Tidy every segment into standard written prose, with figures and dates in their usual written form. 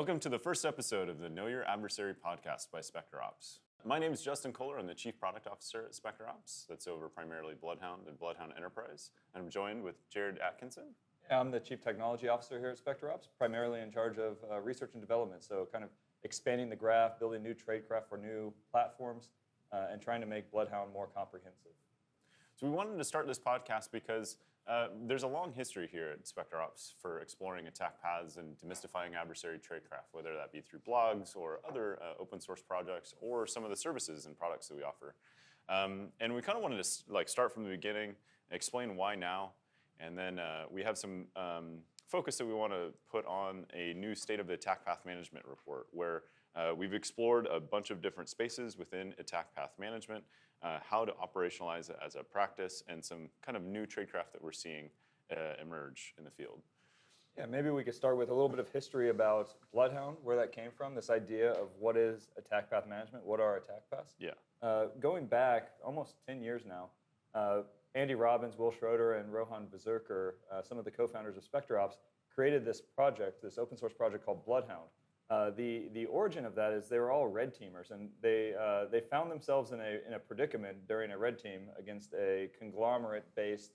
Welcome to the first episode of the Know Your Adversary podcast by SpecterOps. My name is Justin Kohler. I'm the Chief Product Officer at SpecterOps. That's over primarily BloodHound and BloodHound Enterprise. And I'm joined with Jared Atkinson. I'm the Chief Technology Officer here at SpecterOps, primarily in charge of research and development. So kind of expanding the graph, building new tradecraft for new platforms, and trying to make BloodHound more comprehensive. So we wanted to start this podcast because there's a long history here at SpecterOps for exploring attack paths and demystifying adversary tradecraft, whether that be through blogs or other open source projects or some of the services and products that we offer. And we kind of wanted to start from the beginning, explain why now, and then we have some focus that we want to put on a new state of the attack path management report where we've explored a bunch of different spaces within attack path management, how to operationalize it as a practice, and some kind of new tradecraft that we're seeing emerge in the field. Yeah, maybe we could start with a little bit of history about BloodHound, where that came from, this idea of what is attack path management, what are attack paths? Yeah. Going back almost 10 years now, Andy Robbins, Will Schroeder, and Rohan Vazirkar, some of the co-founders of SpecterOps, created this project, this open source project called BloodHound. The origin of that is they were all red teamers, and they found themselves in a predicament during a red team against a conglomerate-based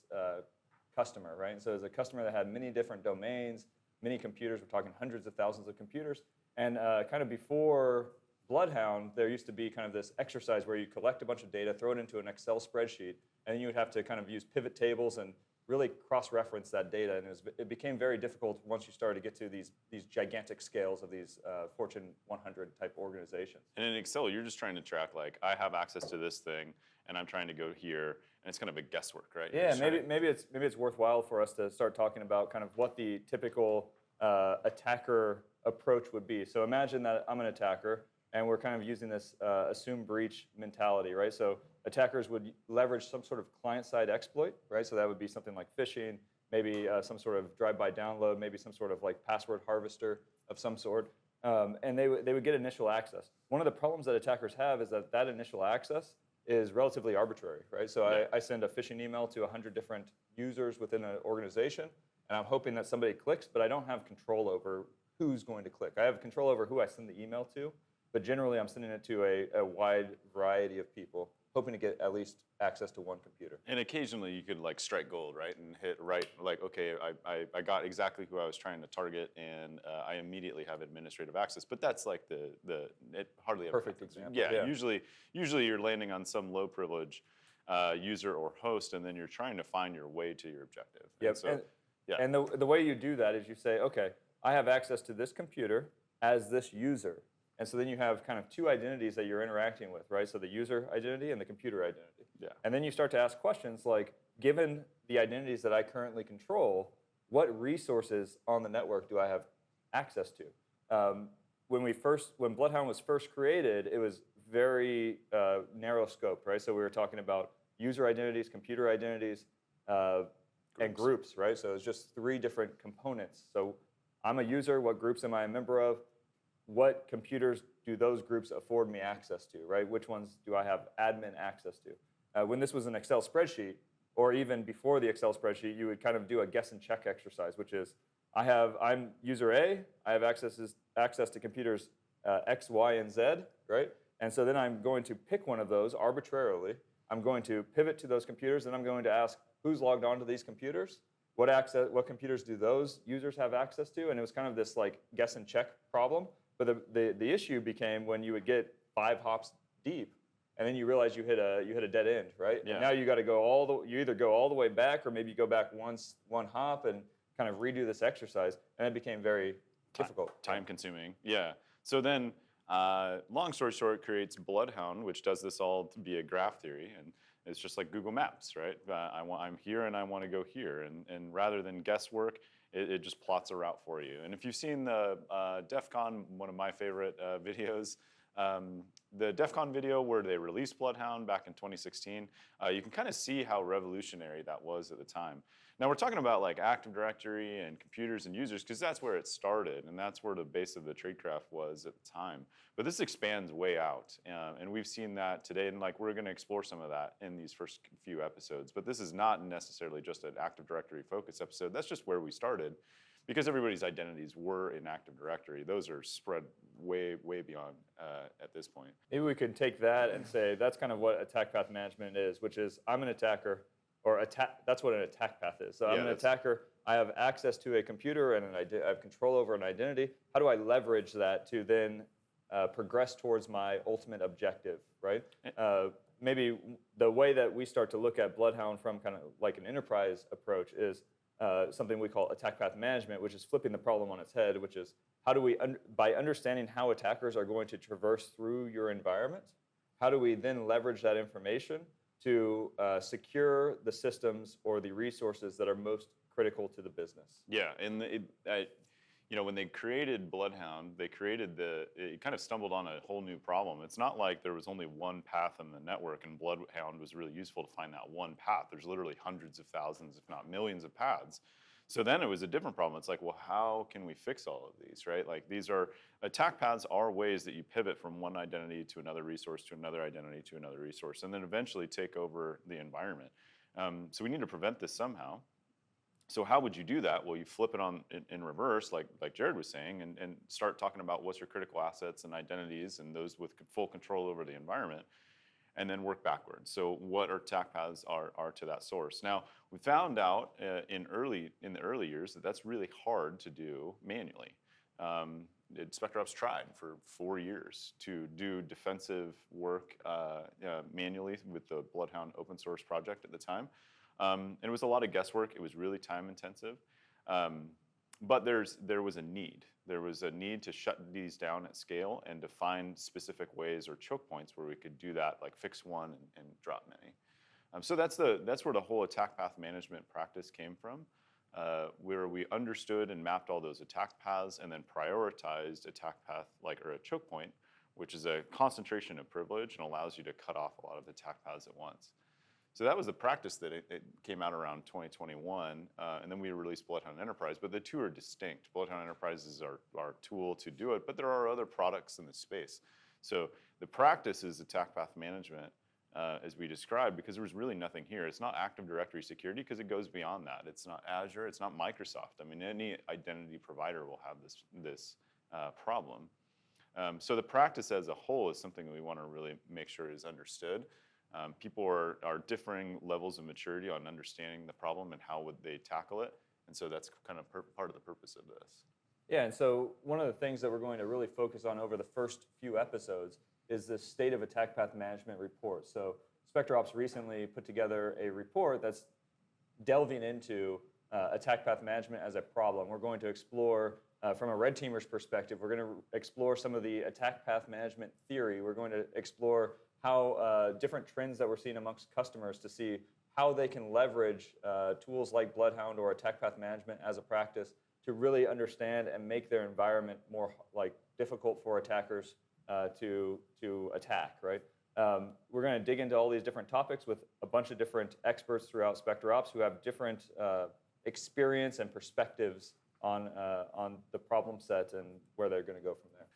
customer, right? And so it was a customer that had many different domains, many computers. We're talking hundreds of thousands of computers. And kind of before BloodHound, there used to be kind of this exercise where you collect a bunch of data, throw it into an Excel spreadsheet, and then you would have to kind of use pivot tables and really cross-reference that data, and it became very difficult once you started to get to these gigantic scales of these Fortune 100 type organizations. And in Excel, you're just trying to track, like, I have access to this thing, and I'm trying to go here, and it's kind of a guesswork, right? Yeah, maybe it's worthwhile for us to start talking about kind of what the typical attacker approach would be. So imagine that I'm an attacker, and we're kind of using this assume breach mentality, right? So attackers would leverage some sort of client-side exploit, right? So that would be something like phishing, maybe some sort of drive-by download, maybe some sort of like password harvester of some sort, and they would get initial access. One of the problems that attackers have is that initial access is relatively arbitrary, right? So yeah. I send a phishing email to 100 different users within an organization, and I'm hoping that somebody clicks, but I don't have control over who's going to click. I have control over who I send the email to, but generally I'm sending it to a wide variety of people, hoping to get at least access to one computer. And occasionally you could like strike gold, right? And hit right, like, okay, I got exactly who I was trying to target, and I immediately have administrative access. But that's like it hardly ever Perfect happens. example. Yeah, usually you're landing on some low privilege user or host, and then you're trying to find your way to your objective. Yep. And the way you do that is you say, okay, I have access to this computer as this user. And so then you have kind of two identities that you're interacting with, right? So the user identity and the computer identity. Yeah. And then you start to ask questions like, given the identities that I currently control, what resources on the network do I have access to? When BloodHound was first created, it was very narrow scoped, right? So we were talking about user identities, computer identities, and groups, right? So it's just three different components. So I'm a user, what groups am I a member of? What computers do those groups afford me access to, right? Which ones do I have admin access to? When this was an Excel spreadsheet, or even before the Excel spreadsheet, you would kind of do a guess and check exercise, which is, I'm user A, I have access to computers X, Y, and Z, right? And so then I'm going to pick one of those arbitrarily. I'm going to pivot to those computers, and I'm going to ask, who's logged on to these computers? What computers do those users have access to? And it was kind of this like guess and check problem. But the issue became when you would get 5 hops deep, and then you realize you hit a dead end, right? Yeah. And now you got to go you either go all the way back, or maybe you go back one hop and kind of redo this exercise, and it became very difficult. Time consuming, yeah. So then, long story short, creates BloodHound, which does this all via graph theory, and it's just like Google Maps, right? I'm here and I want to go here, and rather than guesswork, it just plots a route for you. And if you've seen the DEF CON, one of my favorite videos, the DEF CON video where they released BloodHound back in 2016, you can kind of see how revolutionary that was at the time. Now we're talking about like Active Directory and computers and users because that's where it started, and that's where the base of the tradecraft was at the time. But this expands way out, and we've seen that today, and like we're going to explore some of that in these first few episodes. But this is not necessarily just an Active Directory focus episode. That's just where we started. because everybody's identities were in Active Directory, those are spread way, way beyond at this point. Maybe we could take that and say that's kind of what attack path management is, which is I'm an attacker, or that's what an attack path is. So I'm an attacker, I have access to a computer and I have control over an identity. How do I leverage that to then progress towards my ultimate objective, right? Maybe the way that we start to look at BloodHound from kind of like an enterprise approach is something we call attack path management, which is flipping the problem on its head, which is how do we, by understanding how attackers are going to traverse through your environment, how do we then leverage that information to secure the systems or the resources that are most critical to the business? Yeah, and when they created BloodHound, it kind of stumbled on a whole new problem. It's not like there was only one path in the network and BloodHound was really useful to find that one path. There's literally hundreds of thousands, if not millions of paths. So then it was a different problem. It's like, well, how can we fix all of these, right? Like attack paths are ways that you pivot from one identity to another resource to another identity to another resource, and then eventually take over the environment. So we need to prevent this somehow. So how would you do that? Well, you flip it on in reverse, like Jared was saying, and start talking about what's your critical assets and identities and those with full control over the environment, and then work backwards. So what our attack paths are to that source. Now, we found out in the early years that that's really hard to do manually. SpecterOps tried for 4 years to do defensive work manually with the BloodHound open source project at the time. And it was a lot of guesswork. It was really time intensive. But there was a need. There was a need to shut these down at scale and to find specific ways or choke points where we could do that, like fix one and drop many. So that's where the whole attack path management practice came from, where we understood and mapped all those attack paths and then prioritized attack path or a choke point, which is a concentration of privilege and allows you to cut off a lot of attack paths at once. So that was the practice that it came out around 2021, and then we released BloodHound Enterprise, but the two are distinct. BloodHound Enterprise is our tool to do it, but there are other products in the space. So the practice is attack path management, as we described, because there was really nothing here. It's not Active Directory security because it goes beyond that. It's not Azure, it's not Microsoft. I mean, any identity provider will have this problem. So the practice as a whole is something that we want to really make sure is understood. People are differing levels of maturity on understanding the problem and how would they tackle it. And so that's kind of part of the purpose of this. Yeah, and so one of the things that we're going to really focus on over the first few episodes is the State of Attack Path Management report. So SpecterOps recently put together a report that's delving into attack path management as a problem. We're going to explore, from a red teamer's perspective, we're going to explore some of the attack path management theory. We're going to explore how different trends that we're seeing amongst customers to see how they can leverage tools like BloodHound or attack path management as a practice to really understand and make their environment more difficult for attackers to attack, right? We're going to dig into all these different topics with a bunch of different experts throughout SpecterOps who have different experience and perspectives on the problem set and where they're going to go from there.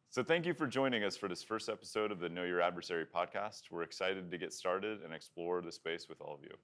So thank you for joining us for this first episode of the Know Your Adversary podcast. We're excited to get started and explore the space with all of you.